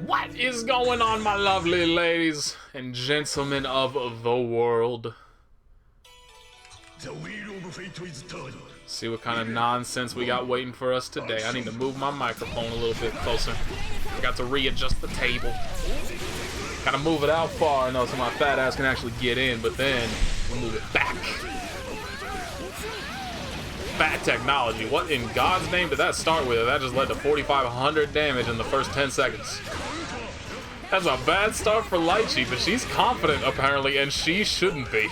What is going on, my lovely ladies and gentlemen of the world? See what kind of nonsense we got waiting for us today. I need to move my microphone a little bit closer. I got to readjust the table. Gotta move it out far enough so my fat ass can actually get in, but then we'll move it back. Fat technology. What in God's name did that start with? That just led to 4,500 damage in the first 10 seconds. That's a bad start for Litchi, but she's confident apparently, and she shouldn't be.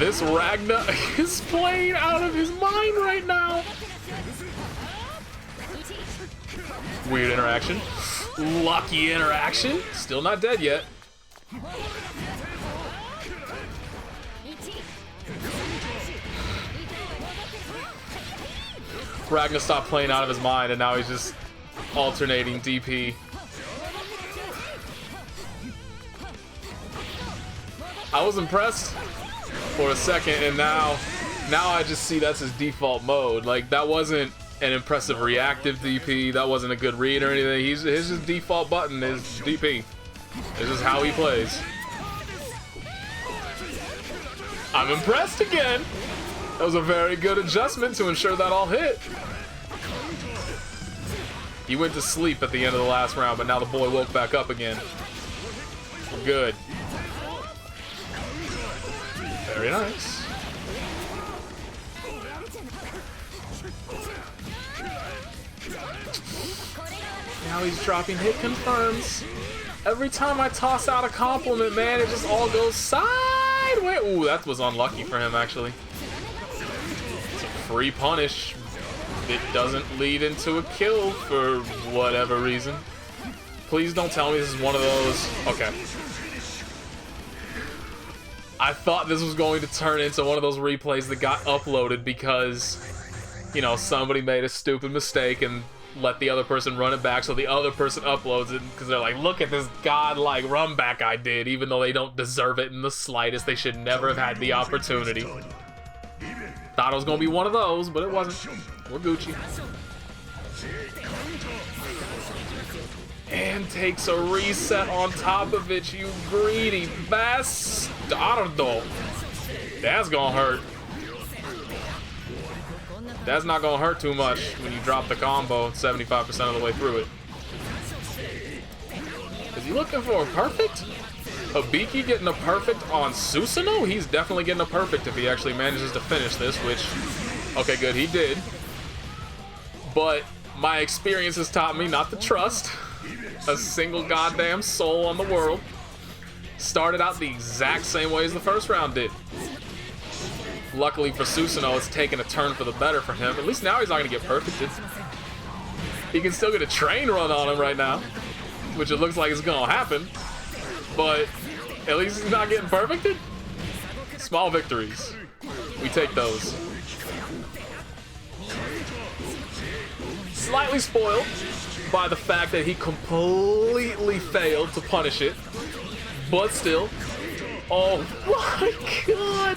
This Ragna is playing out of his mind right now. Weird interaction. Lucky interaction. Still not dead yet. Ragna stopped playing out of his mind, and now he's just alternating DP. I was impressed for a second, and now I just see that's his default mode. Like, that wasn't an impressive reactive DP. That wasn't a good read or anything. His just default button is DP. This is how he plays. I'm impressed again. That was a very good adjustment to ensure that all hit. He went to sleep at the end of the last round, but now the boy woke back up again. We're good. Very nice. Now he's dropping hit confirms. Every time I toss out a compliment, man, it just all goes sideways. Ooh, that was unlucky for him, actually. It's a free punish. It doesn't lead into a kill for whatever reason. Please don't tell me this is one of those. Okay. I thought this was going to turn into one of those replays that got uploaded because, you know, somebody made a stupid mistake and let the other person run it back, so the other person uploads it because they're like, look at this godlike run back I did, even though they don't deserve it in the slightest. They should never have had the opportunity. Thought it was going to be one of those, but it wasn't. We're Gucci. And takes a reset on top of it, you greedy bastardo. That's gonna hurt. That's not gonna hurt too much when you drop the combo 75% of the way through it. Is he looking for a perfect? Hibiki getting a perfect on Susanoo? He's definitely getting a perfect if he actually manages to finish this, which, okay, good, he did. But my experience has taught me not to trust a single goddamn soul on the world. Started out the exact same way as the first round did. Luckily for Susanoo, it's taken a turn for the better for him. At least now he's not going to get perfected. He can still get a train run on him right now, which it looks like is going to happen. But at least he's not getting perfected. Small victories. We take those. Slightly spoiled by the fact that he completely failed to punish it, but still, oh my god!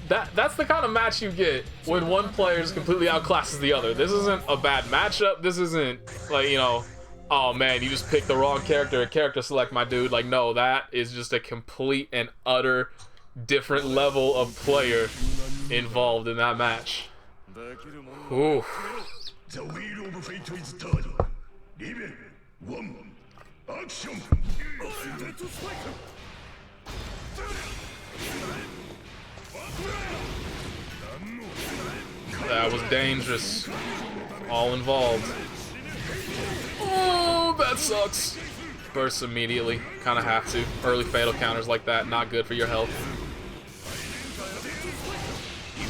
That's the kind of match you get when one player completely outclasses the other. This isn't a bad matchup. This isn't like, you know, oh man, you just picked the wrong character, character select, my dude. Like, no, that is just a complete and utter different level of player involved in that match. Ooh. The wheel of fate is turned. Leave one. Action. That was dangerous. All involved. Oh, that sucks. Bursts immediately. Kind of have to. Early fatal counters like that, not good for your health.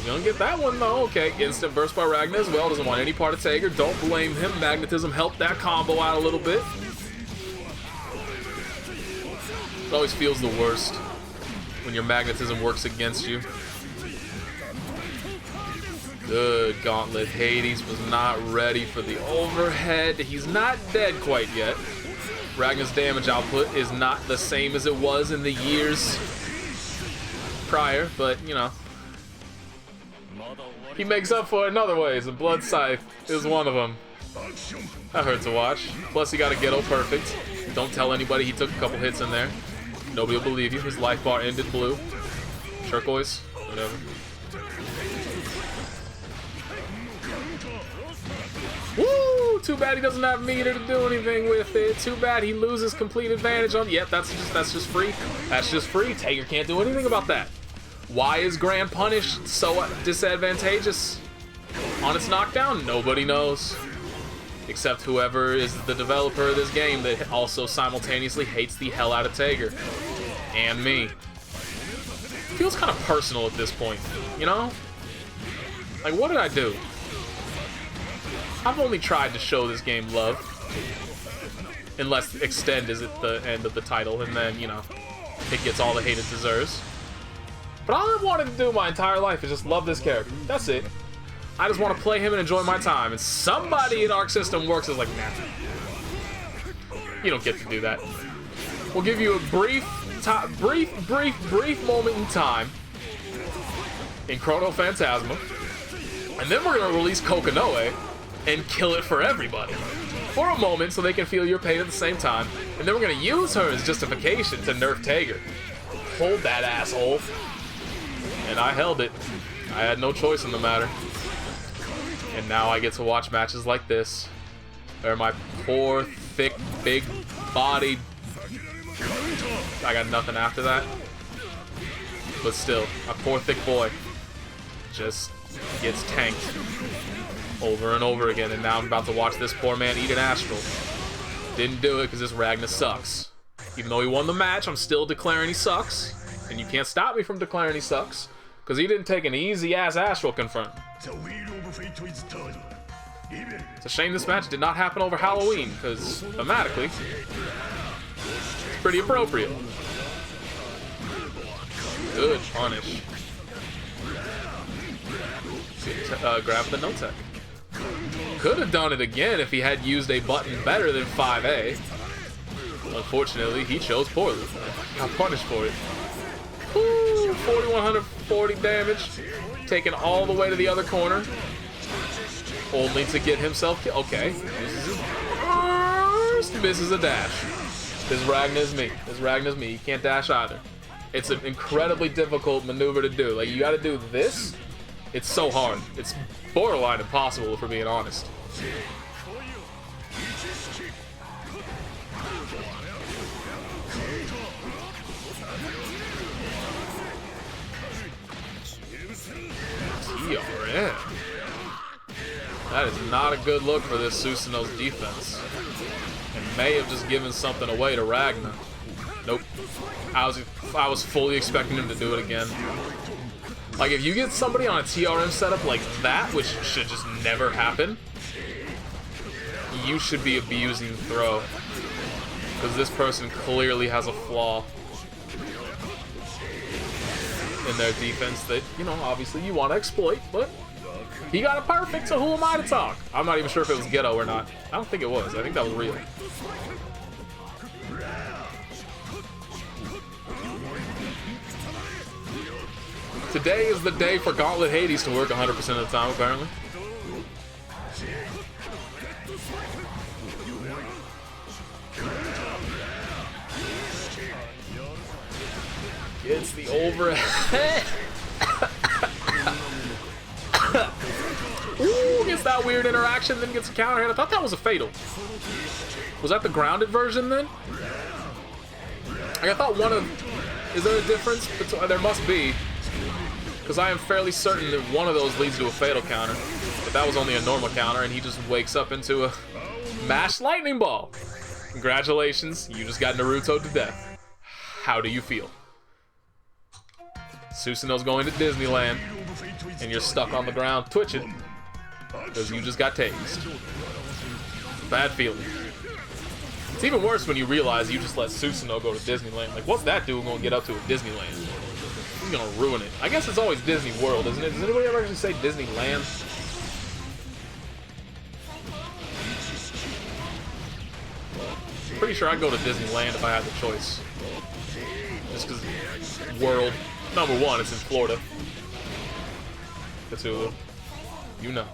Gonna get that one though. Okay, instant burst by Ragna as well. Doesn't want any part of Tager. Don't blame him. Magnetism helped that combo out a little bit. It always feels the worst when your magnetism works against you. Good gauntlet. Hades was not ready for the overhead. He's not dead quite yet. Ragna's damage output is not the same as it was in the years prior, but you know, he makes up for it in other ways, and Blood Scythe is one of them. That hurt to watch. Plus, he got a ghetto perfect. Don't tell anybody he took a couple hits in there. Nobody will believe you. His life bar ended blue. Turquoise. Whatever. Woo! Too bad he doesn't have meter to do anything with it. Too bad he loses complete advantage on. Yep, that's just free. That's just free. Taker can't do anything about that. Why is Grand Punish so disadvantageous on its knockdown? Nobody knows. Except whoever is the developer of this game that also simultaneously hates the hell out of Taker. And me. Feels kind of personal at this point, you know? Like, what did I do? I've only tried to show this game love. Unless Extend is at the end of the title, and then, you know, it gets all the hate it deserves. But all I've wanted to do my entire life is just love this character. That's it. I just want to play him and enjoy my time. And somebody in Arc System Works is like, nah. You don't get to do that. We'll give you a brief moment in time in Chrono Phantasma. And then we're going to release Kokanoe and kill it for everybody. For a moment so they can feel your pain at the same time. And then we're going to use her as justification to nerf Tager. Hold that, asshole. And I held it. I had no choice in the matter. And now I get to watch matches like this, where my poor, thick, big-bodied... I got nothing after that. But still, my poor, thick boy just gets tanked over and over again. And now I'm about to watch this poor man eat an Astral. Didn't do it because this Ragna sucks. Even though he won the match, I'm still declaring he sucks. And you can't stop me from declaring he sucks. Because he didn't take an easy-ass Astral confront. It's a shame this match did not happen over Halloween, because thematically, it's pretty appropriate. Good punish. Grab the no-tech. Could have done it again if he had used a button better than 5A. Unfortunately, he chose poorly. Got punished for it. Ooh, 4,140 damage. Taken all the way to the other corner. Only to get himself killed. Okay. Misses a dash. This Ragna is me. This Ragna is me. You can't dash either. It's an incredibly difficult maneuver to do. Like, you gotta do this. It's so hard. It's borderline impossible, if we're being honest. TRM. That is not a good look for this Susanoo's defense. And may have just given something away to Ragna. Nope. I was fully expecting him to do it again. Like, if you get somebody on a TRM setup like that, which should just never happen, you should be abusing throw. Because this person clearly has a flaw in their defense that, you know, obviously you want to exploit, but he got it perfect, so who am I to talk? I'm not even sure if it was ghetto or not. I don't think it was. I think that was real. Today is the day for Gauntlet Hades to work 100% of the time, apparently. Gets the overhead. Ooh, gets that weird interaction, then gets a counter hit. I thought that was a fatal. Was that the grounded version then? Like, I thought one of... Is there a difference? There must be. Because I am fairly certain that one of those leads to a fatal counter. But that was only a normal counter, and he just wakes up into a mashed lightning ball. Congratulations, you just got Naruto to death. How do you feel? Susanoo's going to Disneyland, and you're stuck on the ground twitching because you just got tased. Bad feeling. It's even worse when you realize you just let Susanoo go to Disneyland. Like, what's that dude gonna get up to at Disneyland? He's gonna ruin it. I guess it's always Disney World, isn't it? Does anybody ever actually say Disneyland? Pretty sure I'd go to Disneyland if I had the choice. Just because World, number one, it's in Florida. Cthulhu. You know.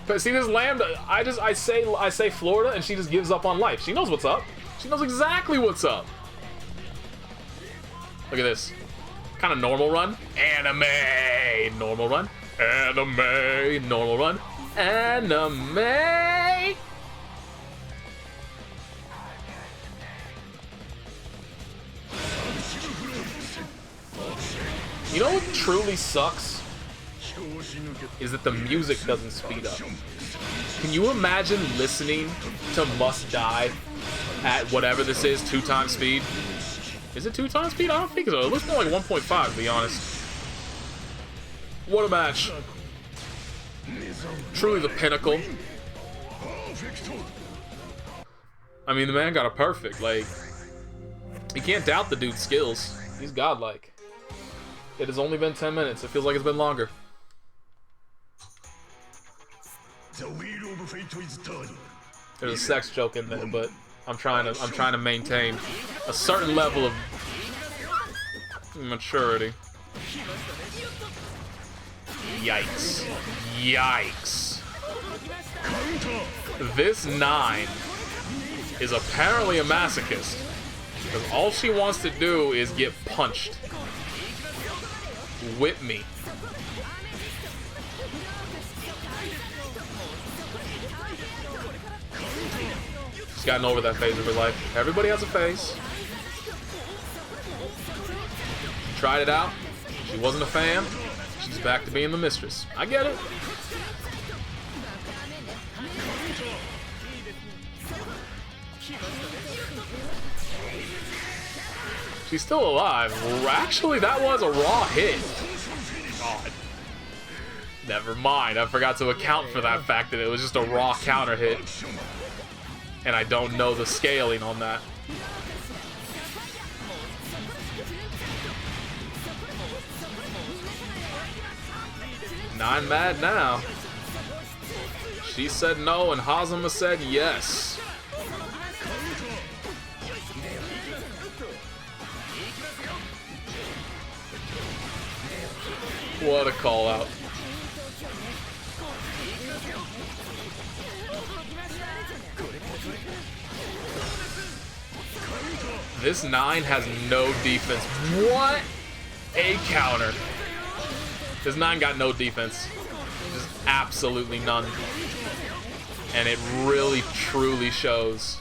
But see this Lambda, I say Florida and she just gives up on life. She knows what's up. She knows exactly what's up. Look at this. Kind of normal run. Anime. Normal run. Anime. Normal run. Anime. You know what truly sucks? Is that the music doesn't speed up. Can you imagine listening to Must Die at whatever this is, 2 times speed? Is it 2 times speed? I don't think so. It looks more like 1.5 to be honest. What a match. Truly the pinnacle. I mean, the man got a perfect. Like, you can't doubt the dude's skills. He's godlike. It has only been 10 minutes. It feels like it's been longer. There's a sex joke in there, but I'm trying to maintain a certain level of maturity. Yikes. Yikes. This 9 is apparently a masochist, because all she wants to do is get punched. Whip me. She's gotten over that phase of her life. Everybody has a phase. She tried it out. She wasn't a fan. She's back to being the mistress. I get it. She's still alive. Actually, that was a raw hit. God. Never mind. I forgot to account for that fact that it was just a raw counter hit. And I don't know the scaling on that. Nine mad now. She said no and Hazama said yes. What a call out. This 9 has no defense. What a counter. This 9 got no defense. Just absolutely none. And it really, truly shows.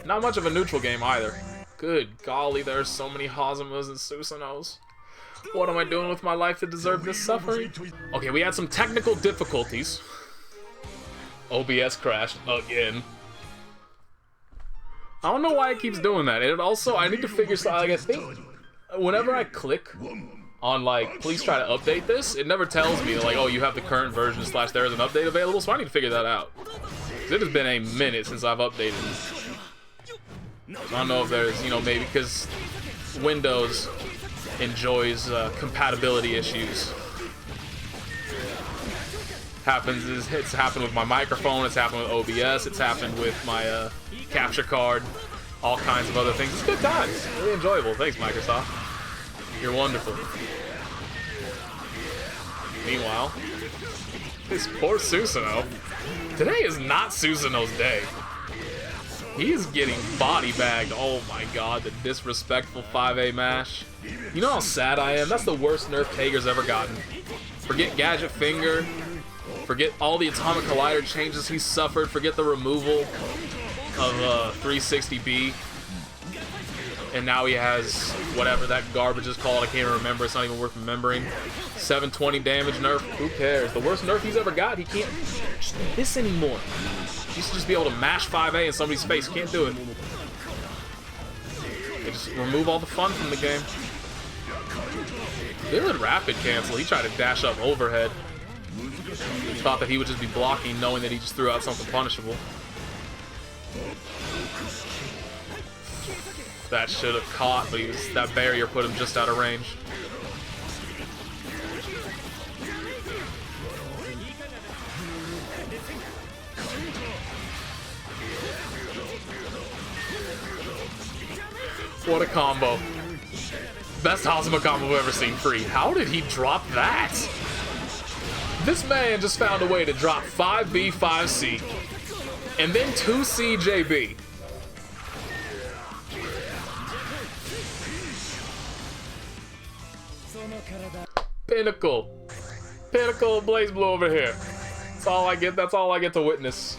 Not much of a neutral game either. Good golly, there are so many Hazamas and Susanoos. What am I doing with my life to deserve this suffering? Okay, we had some technical difficulties. OBS crashed again. I don't know why it keeps doing that. And also, I need to figure something. Like, I think whenever I click on, like, please try to update this, it never tells me, like, oh, you have the current version / there is an update available, so I need to figure that out. Because it has been a minute since I've updated. I don't know if there's, you know, maybe because Windows enjoys compatibility issues. It's happened with my microphone, it's happened with OBS, it's happened with my capture card, all kinds of other things. It's good times, really enjoyable. Thanks, Microsoft. You're wonderful. Meanwhile, this poor Susanoo. Today is not Susanoo's day. He is getting body bagged. Oh my god, the disrespectful 5A mash. You know how sad I am? That's the worst nerf Kager's ever gotten. Forget Gadget Finger. Forget all the Atomic Collider changes he suffered. Forget the removal of 360B. And now he has whatever that garbage is called. I can't even remember. It's not even worth remembering. 720 damage nerf. Who cares? The worst nerf he's ever got. He can't do this anymore. He used to just be able to mash 5A in somebody's face. Can't do it. They just remove all the fun from the game. Good rapid cancel. He tried to dash up overhead. He thought that he would just be blocking, knowing that he just threw out something punishable. That should have caught, but that barrier put him just out of range. What a combo. Best Hazama combo I've ever seen free. How did he drop that? This man just found a way to drop 5B, 5C, and then 2C JB. Pinnacle. Pinnacle of Blaze Blue over here. That's all I get. That's all I get to witness.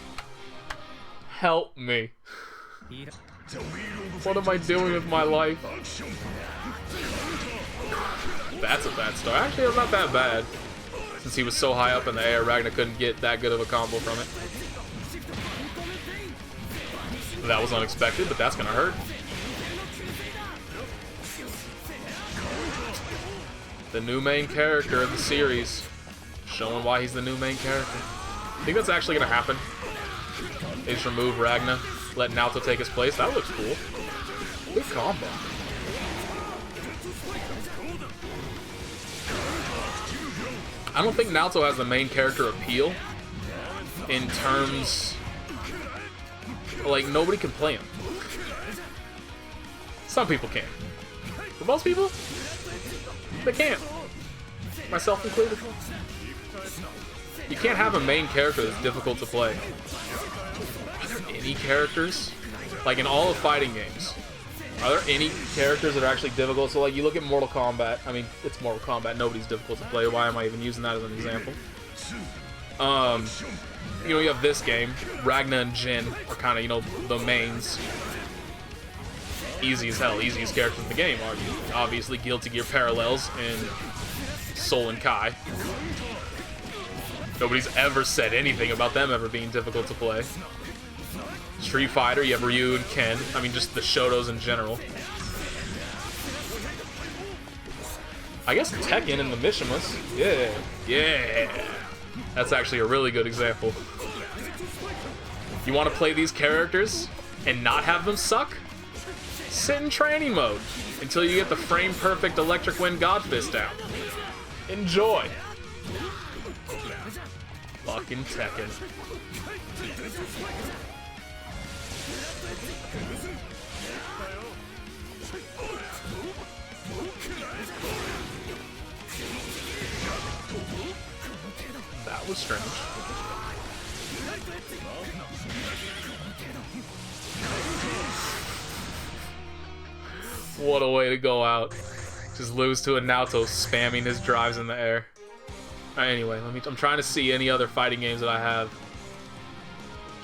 Help me. What am I doing with my life? That's a bad start. Actually, it's not that bad. Since he was so high up in the air, Ragna couldn't get that good of a combo from it. That was unexpected, but that's gonna hurt. The new main character of the series. Showing why he's the new main character. I think that's actually gonna happen. They just remove Ragna, let Naoto take his place. That looks cool. Good combo. I don't think Naoto has the main character appeal in terms, like, nobody can play him. Some people can. But most people, they can't. Myself included. You can't have a main character that's difficult to play. Are there any characters? Like, in all the fighting games, are there any characters that are actually difficult? So, like, you look at Mortal Kombat. I mean, it's Mortal Kombat. Nobody's difficult to play. Why am I even using that as an example? You know, you have this game. Ragna and Jin are kind of, you know, the mains. Easy as hell. Easiest characters in the game are obviously Guilty Gear parallels and Soul and Kai. Nobody's ever said anything about them ever being difficult to play. Street Fighter, you have Ryu and Ken. I mean, just the Shotos in general. I guess Tekken and the Mishimas. Yeah, yeah. That's actually a really good example. You want to play these characters and not have them suck? Sit in training mode until you get the frame-perfect Electric Wind Godfist down. Enjoy. Fucking Tekken. That was strange. What a way to go out. Just lose to a Naoto spamming his drives in the air. Anyway, I'm trying to see any other fighting games that I have.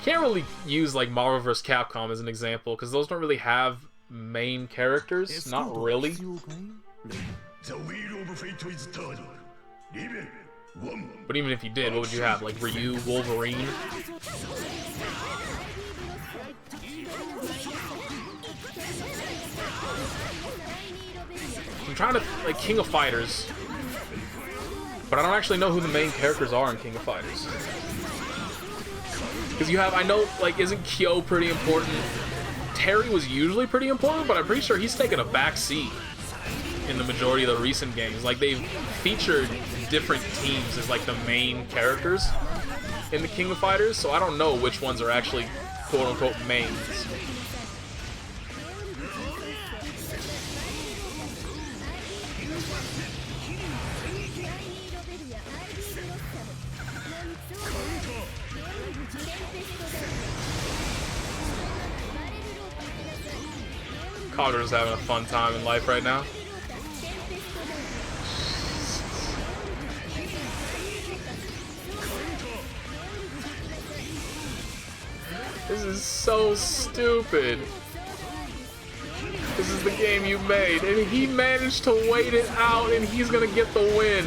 Can't really use like Marvel vs. Capcom as an example, because those don't really have main characters. Not really. But even if you did, what would you have? Like Ryu, Wolverine? I'm trying to, like, King of Fighters. But I don't actually know who the main characters are in King of Fighters. Because you have, I know, like, isn't Kyo pretty important? Terry was usually pretty important, but I'm pretty sure he's taken a back seat in the majority of the recent games. Like, they've featured different teams as, like, the main characters in the King of Fighters, so I don't know which ones are actually quote-unquote mains. Kagura's having a fun time in life right now. This is so stupid. This is the game you made, and he managed to wait it out, and he's gonna get the win.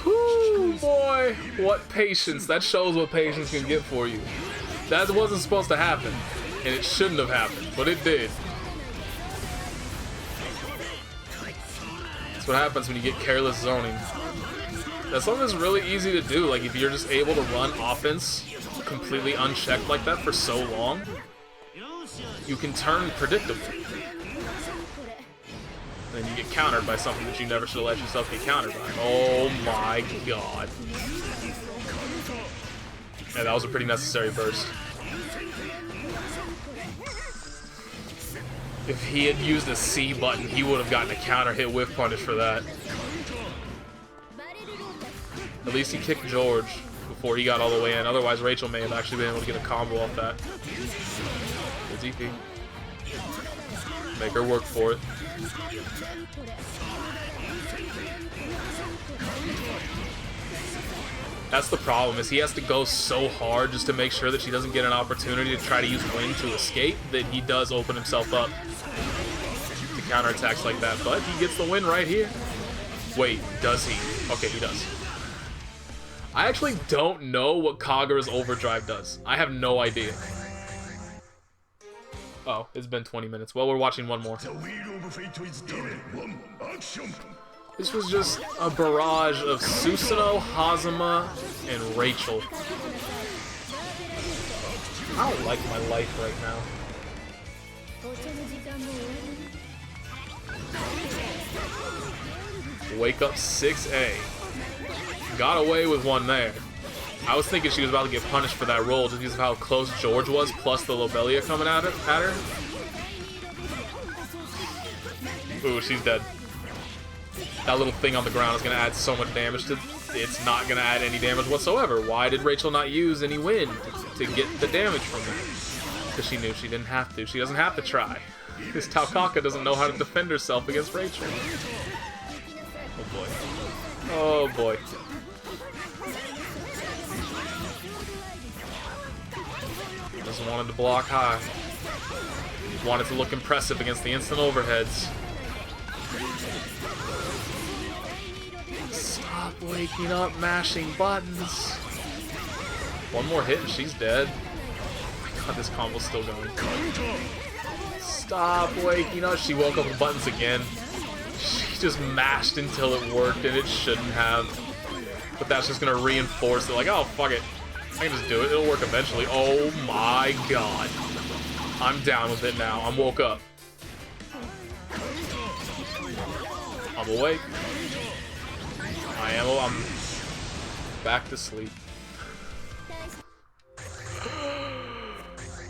Whoo, boy. What patience. That shows what patience can get for you. That wasn't supposed to happen. And it shouldn't have happened, but it did. That's what happens when you get careless zoning. That's something that's really easy to do. Like, if you're just able to run offense completely unchecked like that for so long, you can turn predictable. And then you get countered by something that you never should have let yourself get countered by. Oh my god. Yeah, that was a pretty necessary burst. If he had used the C button, he would have gotten a counter hit whiff punish for that. At least he kicked George before he got all the way in. Otherwise, Rachel may have actually been able to get a combo off that. Good DP. Make her work for it. That's the problem, is he has to go so hard just to make sure that she doesn't get an opportunity to try to use wind to escape, that he does open himself up to counterattacks like that. But he gets the win right here. Wait, does he? Okay, he does. I actually don't know what Kagura's overdrive does. I have no idea. Oh, it's been 20 minutes. Well, we're watching one more. This was just a barrage of Susanoo, Hazama, and Rachel. I don't like my life right now. Wake up 6A. Got away with one there. I was thinking she was about to get punished for that roll just because of how close George was, plus the Lobelia coming at her. Ooh, she's dead. That little thing on the ground is going to add so much damage to... It's not going to add any damage whatsoever. Why did Rachel not use any wind to get the damage from that? Because she knew she didn't have to. She doesn't have to try. This Taokaka doesn't know how to defend herself against Rachel. Oh boy. Oh boy. Just wanted to block high. Wanted to look impressive against the instant overheads. Stop waking up, mashing buttons. One more hit and she's dead. Oh my god, this combo's still going. Stop waking up. She woke up with buttons again. She just mashed until it worked and it shouldn't have. But that's just gonna reinforce it. Like, oh, fuck it. I can just do it. It'll work eventually. Oh my god. I'm down with it now. I'm woke up. I'm awake. I'm back to sleep.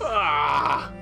Ah!